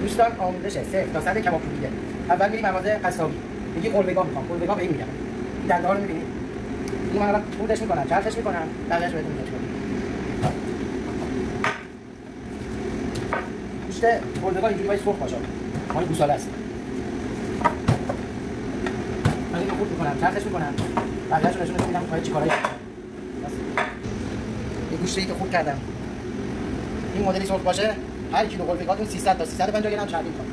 دوستان آموزش 0 تا 100 کباب پولیه. اول میریم مغازه قصابی. میگی قلبه‌گاه میخوام. قلبه‌گاه به این میگم. دنده‌ها رو می‌بینید. اینو من الان خودش می‌کنم، چرخش می‌کنم، بقیه‌اش بهتون میگم. گوشت قلبه‌گاه اینجوری باید سرخ باشه. مال گوساله است. من اینو خورد می‌کنم، چرخش می‌کنم. بقیه‌اش رو نشون میدم باید چیکارایی کنم. این گوشتی که خوب کردم. این مدلی سرخ باشه، هر کیلو قلبه‌گاهتون 300 تا 350 گرم چربی می‌خواد.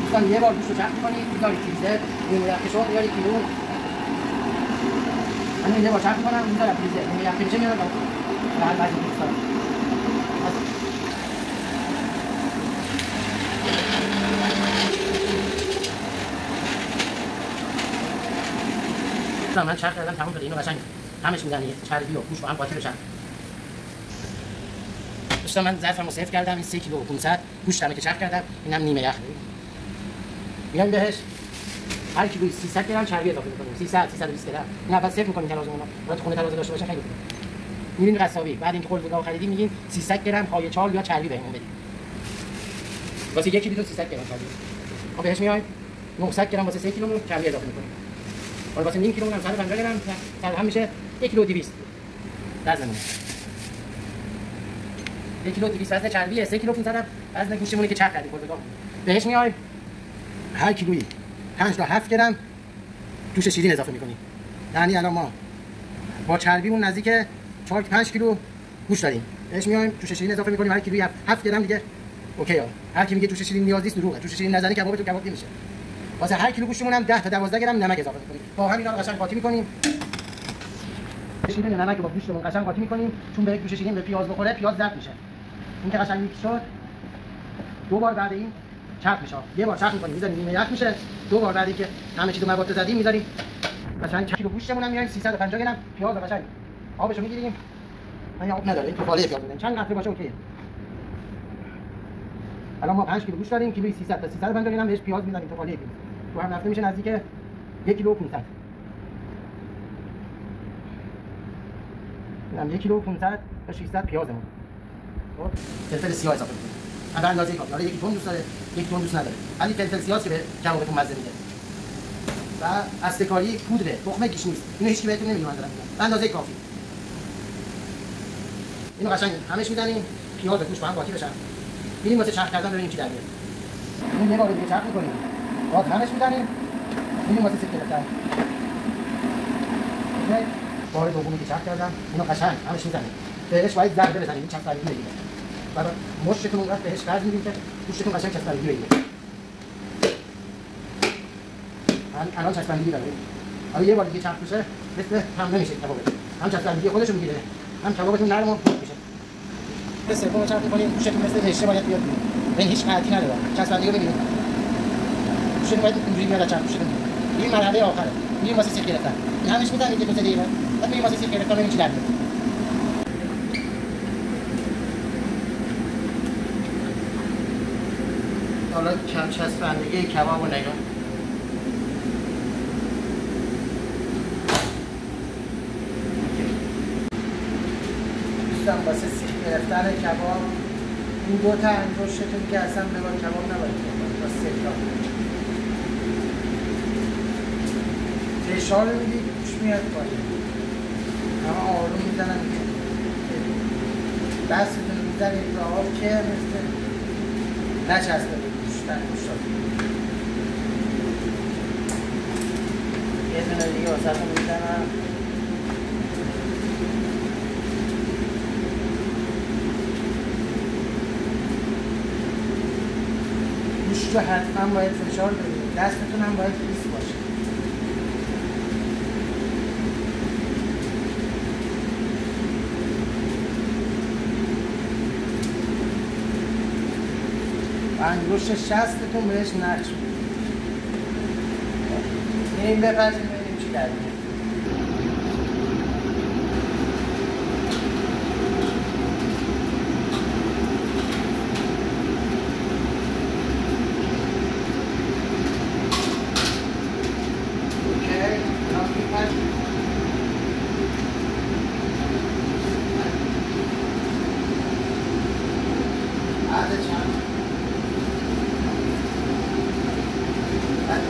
دوستان یه بار گوشت رو چرخ می‌کنید، می‌ذارید فریزر، نیمه یخ شو می‌ذارید کیلو. من یه بار چرخ می‌کنم، می‌ذارم فریزر، نیمه یخ بشه میارم. بعد بعضی دوستان من چرخ کردم تمام شده. اینو قشنگ همش میدن چربی و گوشت با هم قاطی بشن. دوستان من ظرفمو صفر کردم. این 3 کیلو و 500 گوشتمه که چرخ کردم. اینم نیمه یخ. میایم بهش هر کیلو 300 گرم چربی اضافه می‌کنیم. 300 320 گرم. این اول صفر می‌کنیم ترازومون. باید خونه ترازو داشته باشه خیلی خوبه. میرین قصابی، بعد اینکه قلبه‌گاه خریدی میگین 300 گرم پای چال یا چربی بهمون بدید. واسه 1 کیلو 300 گرم چربی. ما بهش میایم 900 گرم واسه 3 کیلومون چربی اضافه می‌کنیم. حالا واسه نیم کیلومون هم 150 گرم هم میشه 1 کیلو 200. وزنمون 1 کیلو 200 وزن چربیه. 3 کیلو 500 وزن گوشتمونه که چرخ کردیم قلبه‌گاه. بهش میایم هر کیلویی 5 تا 7 گرم جوش شیرین اضافه می‌کنیم. یعنی الان ما با چربیمون نزدیک 4 5 کیلو گوشت داریم. بهش میایم جوش شیرین اضافه می‌کنیم هر کیلویی 7 گرم دیگه. اوکی ها. هر کی میگه جوش شیرین نیاز نیست دروغه. جوش شیرین نزنی کباب تو کباب نمیشه. واسه هر کیلو گوشتمون هم 10 تا 12 گرم نمک اضافه می‌کنیم. با همین قشنگ قاطی می‌کنیم. شیرین نمک با گوشتمون قشنگ قاطی می‌کنیم چون به جوش شیرین به پیاز بخوره پیاز زرد میشه. این که قشنگ میکس شد. دو بار بعد این چرخ میشه. یه بار چرخ می‌کنیم می‌ذاریم نیمه یخ میشه. دو بار بعد اینکه همه چیزو مواد زدیم می‌ذاریم. قشنگ کیلو گوشتمون هم میایم 350 گرم پیاز قشنگ آبشو می‌گیریم. من آب نداره این تو باله پیاز بدیم. چند قطره باشه اوکیه. الان ما 5 کیلو گوشت داریم، کیلویی 300 تا 350 گرم بهش پیاز می‌ذاریم تو باله پیاز. تو هم رفته میشه نزدیک 1 کیلو 500. اینم 1 کیلو 500 تا 600 پیازمون. خب فلفل سیاه اضافه کنیم. اول اندازه کافی. حالا یکی تون دوست داره، یکی تون دوست نداره. ولی فلفل سیاه که به کبابتون مزه میده. و استکاری پودره، تخم کشمیش. اینو هیچ کی بهتون نمیگه من دارم میگم. اندازه کافی. اینو قشنگ همش میزنیم پیاز و گوشت با هم قاطی بشن. میریم واسه چرخ کردن ببینیم چی در میاد. این یه بار دیگه چرخ می‌کنیم. بعد همش میزنیم. میریم واسه سیخ گرفتن. اوکی. بار دومی که چرخ کردم اینو قشنگ همش میزنیم. بهش باید ضربه بزنیم این چسبندگی بگیره. بعد مشتتون اونقدر بهش فرض میدیم که گوشتتون قشنگ چسبندگی بگیره. الان چسبندگی داره. حالا یه بار دیگه چرخ بشه مثل هم نمیشه کباب. هم چسبندگی خودش رو میگیره. هم کبابتون نرم و خوب میشه. سوم چرخ می‌کنیم گوشتتون مثل هشه باید بیاد. این هیچ قطعی نداره. چسبندگی رو ببینید. گوشتتون باید اینجوری بیاد چرخ بشه. این مرحله آخره. میریم واسه سیخ گرفتن. این همش می‌ذارید که دیگه. بعد میریم واسه سیخ گرفتن ببینیم چی در میاد. حالا کم چسبندگی کباب رو نگاه. دوستان واسه سیخ گرفتن کباب این دو تا انگشتتون که اصلا به کباب نباید بکنید. با سیخ فشار رو میدید گوش میاد پایین. اما آروم میزنن که دستتون رو میزنید به آب که مثل نچسبه به گوشتن گوشتان. یه دونه دیگه واسه رو میزنم. گوشت رو حتما باید فشار بدید. دستتون هم باید ریز باشه. انگشت شستتون بهش نقش بدید. این بپزیم ببینیم چی در میاد. بعد چند بعد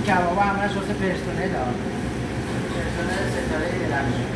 کبابا همش واسه پرسنل ها، پرسنل ستاره درخشان.